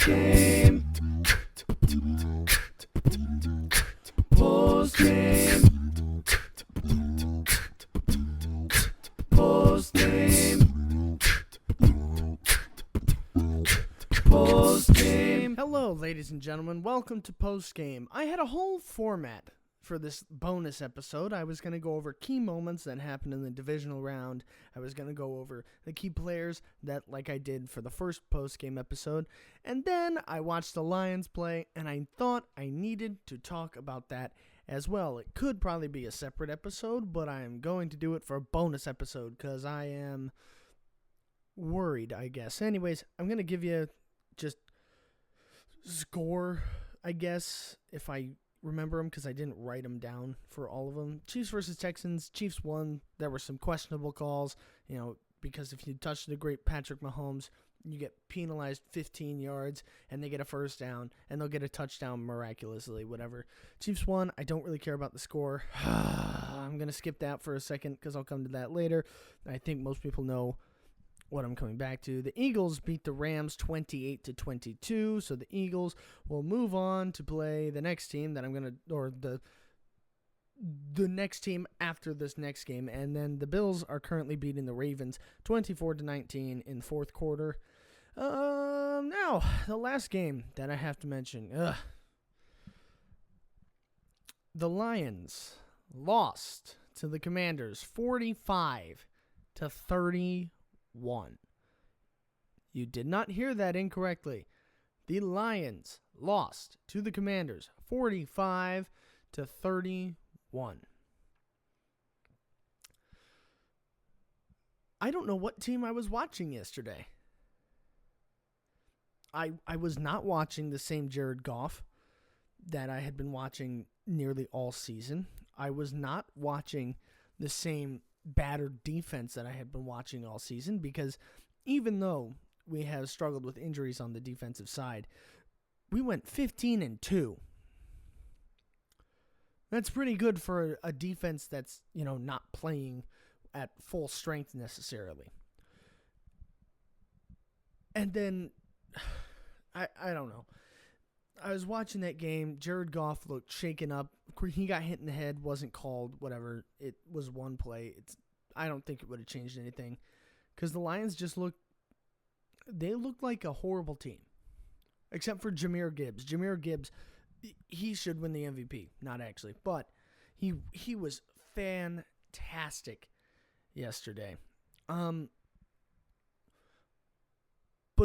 Postgame. Postgame. Postgame. Postgame. Hello, ladies and gentlemen. Welcome to Postgame. I had a whole format for this bonus episode. I was going to go over key moments that happened in the divisional round. I was going to go over the key players that, like I did for the first postgame episode. And then I watched the Lions play, and I thought I needed to talk about that as well. It could probably be a separate episode, but I am going to do it for a bonus episode because I am worried, I guess. Anyways, I'm going to give you just score, I guess, if I remember them, because I didn't write them down for all of them. Chiefs versus Texans. Chiefs won. There were some questionable calls, because if you touch the great Patrick Mahomes, you get penalized 15 yards, and they get a first down, and they'll get a touchdown miraculously, whatever. Chiefs won. I don't really care about the score. I'm going to skip that for a second, because I'll come to that later. I think most people know what I'm coming back to. The Eagles beat the Rams 28-22, so the Eagles will move on to play the next team that I'm going to, or the next team after this next game, and then the Bills are currently beating the Ravens 24-19 in fourth quarter. Now, the last game that I have to mention, the Lions lost to the Commanders 45-31. You did not hear that incorrectly. The Lions lost to the Commanders 45-31. I don't know what team I was watching yesterday. I was not watching the same Jared Goff that I had been watching nearly all season. I was not watching the same battered defense that I had been watching all season, because even though we have struggled with injuries on the defensive side, we went 15-2. That's pretty good for a defense that's, not playing at full strength necessarily. And then, I don't know. I was watching that game. Jared Goff looked shaken up. He got hit in the head, wasn't called, whatever. It was one play. I don't think it would have changed anything, because the Lions just looked like a horrible team, except for Jahmyr Gibbs. Jahmyr Gibbs, he should win the MVP. Not actually, but he was fantastic yesterday. But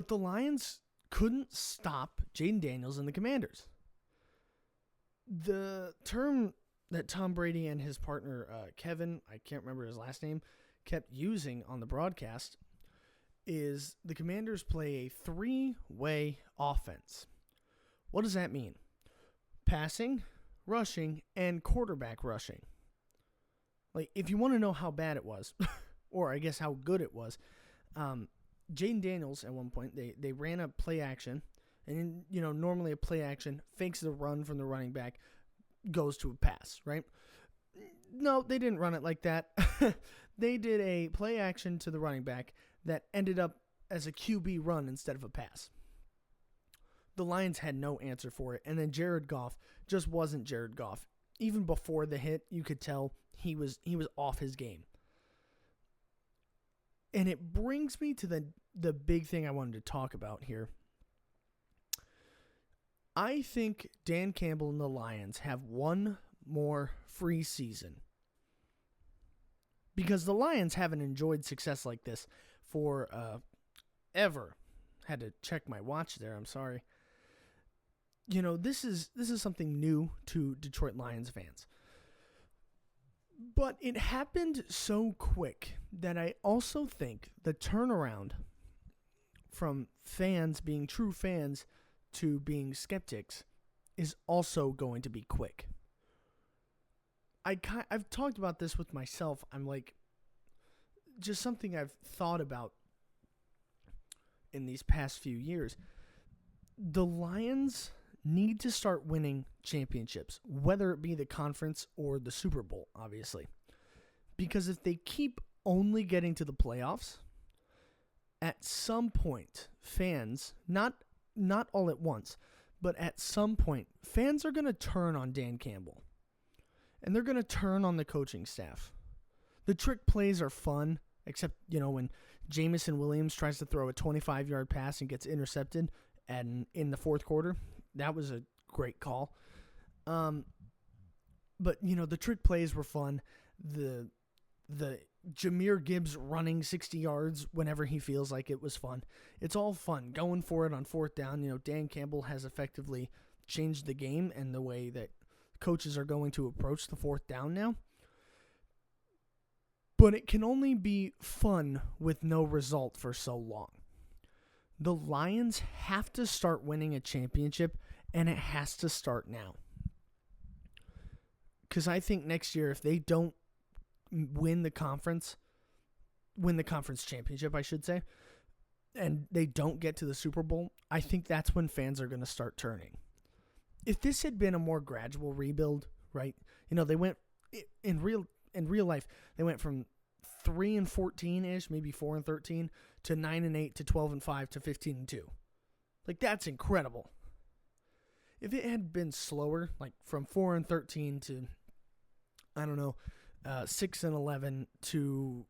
the Lions couldn't stop Jaden Daniels and the Commanders. The term that Tom Brady and his partner, Kevin, I can't remember his last name, kept using on the broadcast is the Commanders play a three-way offense. What does that mean? Passing, rushing, and quarterback rushing. Like, if you want to know how bad it was, or I guess how good it was, Jaden Daniels, at one point, they ran a play action, and normally a play action fakes the run from the running back, goes to a pass, right? No, they didn't run it like that. They did a play action to the running back that ended up as a QB run instead of a pass. The Lions had no answer for it, and then Jared Goff just wasn't Jared Goff. Even before the hit, you could tell he was off his game. And it brings me to the big thing I wanted to talk about here. I think Dan Campbell and the Lions have one more free season, because the Lions haven't enjoyed success like this for ever. Had to check my watch there. I'm sorry. This is something new to Detroit Lions fans. But it happened so quick that I also think the turnaround from fans being true fans to being skeptics is also going to be quick. I've talked about this with myself. I'm like, just something I've thought about in these past few years. The Lions need to start winning championships, whether it be the conference or the Super Bowl, obviously. Because if they keep only getting to the playoffs, at some point, fans, not not all at once, but at some point, fans are going to turn on Dan Campbell. And they're going to turn on the coaching staff. The trick plays are fun, except, when Jamison Williams tries to throw a 25-yard pass and gets intercepted and in the fourth quarter. That was a great call. But, the trick plays were fun. The Jahmyr Gibbs running 60 yards whenever he feels like it was fun. It's all fun. Going for it on fourth down. Dan Campbell has effectively changed the game and the way that coaches are going to approach the fourth down now. But it can only be fun with no result for so long. The Lions have to start winning a championship, and it has to start now. Because I think next year, if they don't win the conference championship, I should say, and they don't get to the Super Bowl, I think that's when fans are going to start turning. If this had been a more gradual rebuild, right? They went in real life, they went from 3-14-ish, maybe 4-13, to 9-8 to 12-5 to 15-2. Like, that's incredible. If it had been slower, like from 4-13 to 6-11 to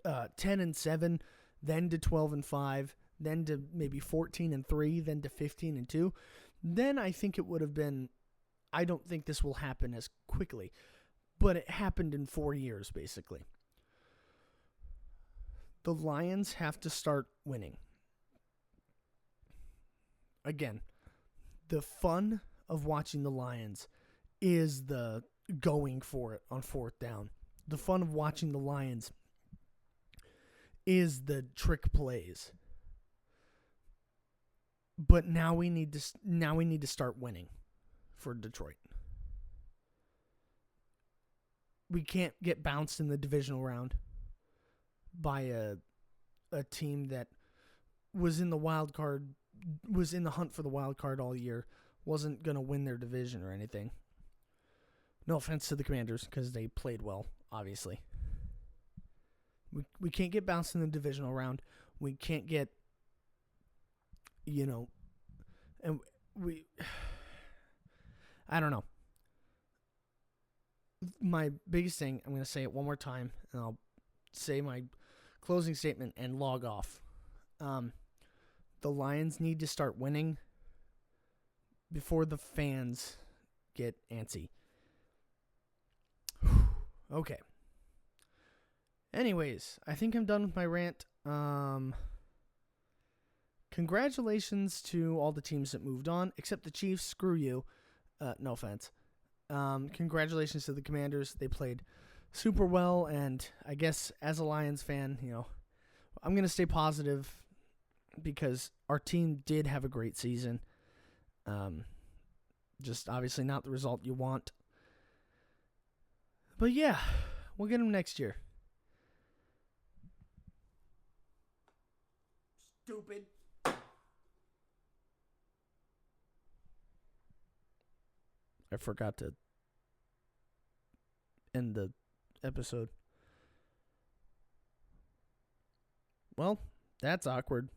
10-7, then to 12-5, then to maybe 14-3, then to 15-2, then I think it would have been. I don't think this will happen as quickly, but it happened in 4 years, basically. The Lions have to start winning. Again, the fun of watching the Lions is the going for it on fourth down. The fun of watching the Lions is the trick plays. But now we need to start winning for Detroit. We can't get bounced in the divisional round by a team that was in the hunt for the wild card all year, wasn't going to win their division or anything. No offense to the Commanders, because they played well, obviously. We can't get bounced in the divisional round. We can't get, and I don't know. My biggest thing, I'm going to say it one more time, and I'll say my closing statement and log off. The Lions need to start winning before the fans get antsy. Okay. Anyways, I think I'm done with my rant. Congratulations to all the teams that moved on, except the Chiefs. Screw you. No offense. Congratulations to the Commanders. They played super well, and I guess as a Lions fan, I'm going to stay positive because our team did have a great season. Just obviously not the result you want. But yeah, we'll get them next year. Stupid. I forgot to end the episode. Well, that's awkward.